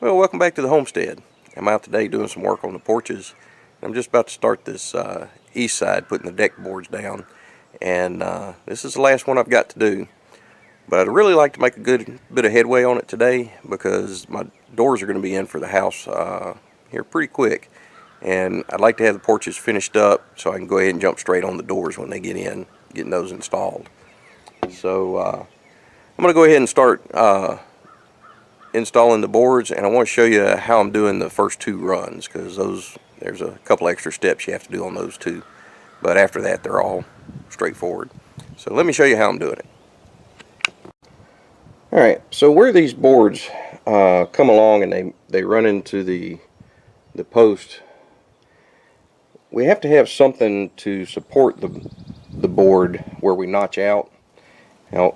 Well, welcome back to the homestead. I'm out today doing some work on the porches. I'm just about to start this east side, putting the deck boards down, and this is the last one I've got to do. But I'd really like to make a good bit of headway on it today because my doors are going to be in for the house here pretty quick, and I'd like to have the porches finished up so I can go ahead and jump straight on the doors when they get in, getting those installed. So I'm going to go ahead and start installing the boards, and I want to show you how I'm doing the first two runs, because there's a couple extra steps you have to do on those two, but after that they're all straightforward. So let me show you how I'm doing it. Alright, so where these boards come along and they run into the post, we have to have something to support the board where we notch out. Now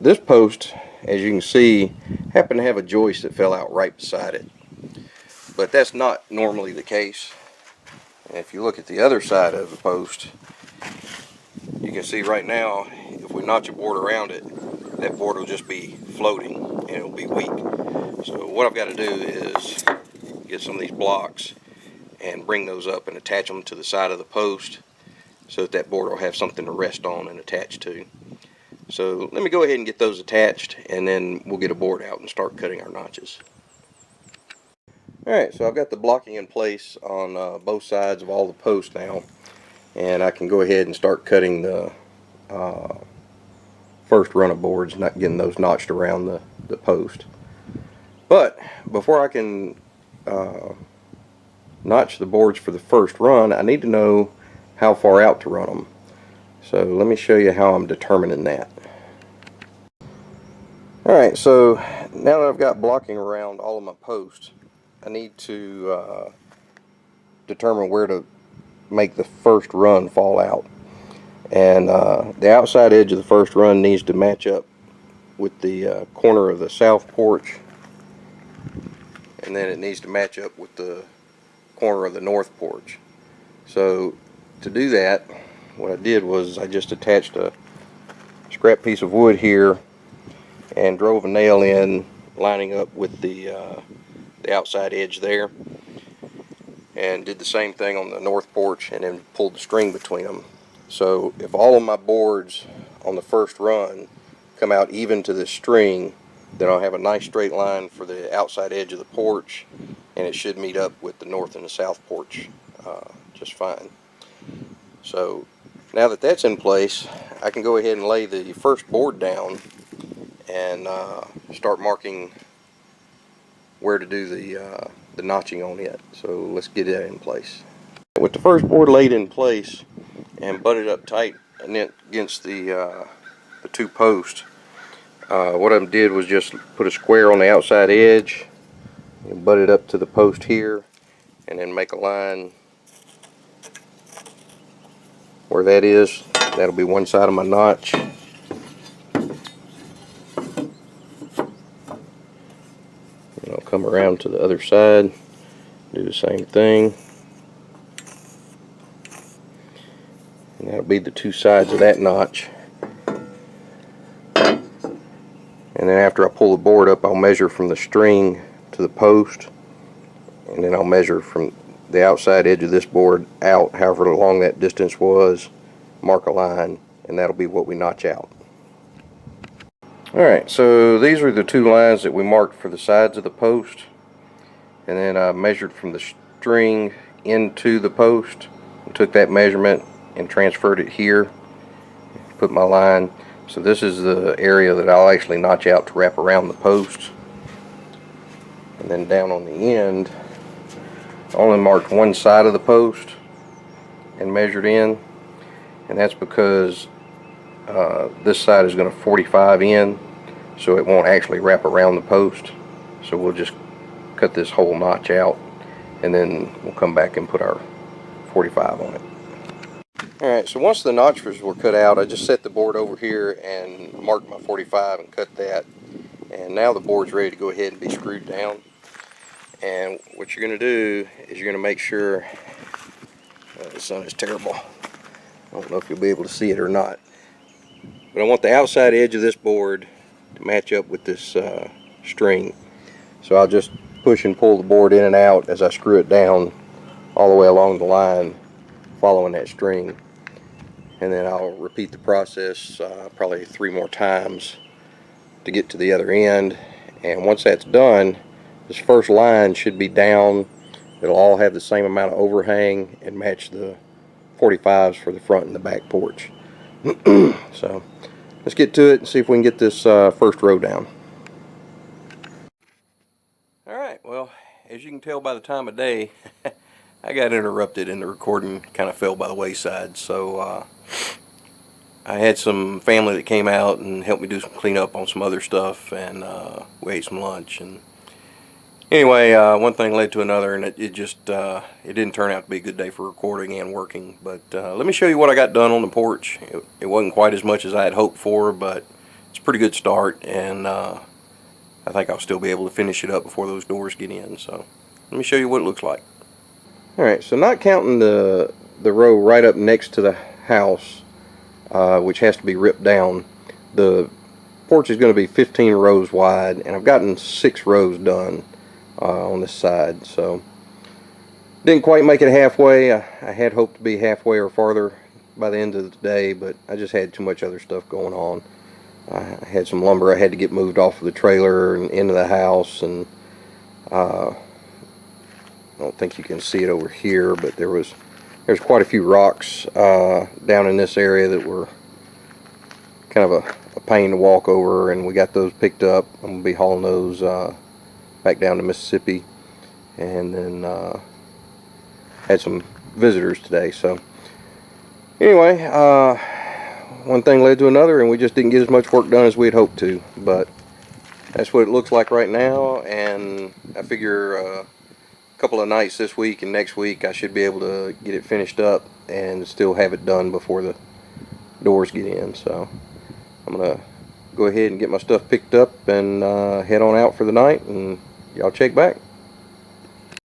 this post, as you can see, happened to have a joist that fell out right beside it, but that's not normally the case. And if you look at the other side of the post, you can see right now, if we notch a board around it, that board will just be floating and it'll be weak. So what I've got to do is get some of these blocks and bring those up and attach them to the side of the post so that that board will have something to rest on and attach to. So let me go ahead and get those attached, and then we'll get a board out and start cutting our notches. Alright, so I've got the blocking in place on both sides of all the posts now, and I can go ahead and start cutting the first run of boards, not getting those notched around the post. But before I can notch the boards for the first run, I need to know how far out to run them. So let me show you how I'm determining that. Alright, so now that I've got blocking around all of my posts, I need to determine where to make the first run fall out. And the outside edge of the first run needs to match up with the corner of the south porch, and then it needs to match up with the corner of the north porch. So to do that, what I did was I just attached a scrap piece of wood here and drove a nail in, lining up with the outside edge there, and did the same thing on the north porch, and then pulled the string between them. So if all of my boards on the first run come out even to this string, then I'll have a nice straight line for the outside edge of the porch, and it should meet up with the north and the south porch just fine. So now that that's in place, I can go ahead and lay the first board down and start marking where to do the notching on it. So let's get that in place. With the first board laid in place and butted up tight against the two posts, what I did was just put a square on the outside edge and butt it up to the post here, and then make a line where that is. That'll be one side of my notch. And I'll come around to the other side, do the same thing. And that'll be the two sides of that notch. And then after I pull the board up, I'll measure from the string to the post, and then I'll measure from the outside edge of this board out, however long that distance was, mark a line, and that'll be what we notch out. Alright, so these are the two lines that we marked for the sides of the post, and then I measured from the string into the post and took that measurement and transferred it here, put my line. So this is the area that I'll actually notch out to wrap around the post. And then down on the end, I only marked one side of the post and measured in, and that's because this side is going to 45 in, so it won't actually wrap around the post. So we'll just cut this whole notch out, and then we'll come back and put our 45 on it. Alright, so once the notches were cut out, I just set the board over here and marked my 45 and cut that. And now the board's ready to go ahead and be screwed down. And what you're going to do is you're going to make sure, the sun is terrible, I don't know if you'll be able to see it or not, but I want the outside edge of this board to match up with this string. So I'll just push and pull the board in and out as I screw it down all the way along the line, following that string. And then I'll repeat the process probably 3 more times to get to the other end. And once that's done, this first line should be down. It'll all have the same amount of overhang and match the 45s for the front and the back porch. So let's get to it and see if we can get this first row down. Alright, well, as you can tell by the time of day, I got interrupted and the recording kind of fell by the wayside. So I had some family that came out and helped me do some cleanup on some other stuff, and we ate some lunch. And anyway, one thing led to another, and it didn't turn out to be a good day for recording and working. But let me show you what I got done on the porch. It wasn't quite as much as I had hoped for, but it's a pretty good start, and I think I'll still be able to finish it up before those doors get in. So let me show you what it looks like. Alright, so not counting the row right up next to the house, which has to be ripped down, the porch is going to be 15 rows wide, and I've gotten 6 rows done on this side. So didn't quite make it halfway. I had hoped to be halfway or farther by the end of the day, but I just had too much other stuff going on. I had some lumber I had to get moved off of the trailer and into the house, and I don't think you can see it over here, but there's quite a few rocks down in this area that were kind of a pain to walk over, and we got those picked up. I'm going to be hauling those back down to Mississippi. And then had some visitors today. So anyway, one thing led to another, and we just didn't get as much work done as we had hoped to. But that's what it looks like right now, and I figure couple of nights this week and next week I should be able to get it finished up and still have it done before the doors get in. So I'm gonna go ahead and get my stuff picked up and head on out for the night, and y'all check back.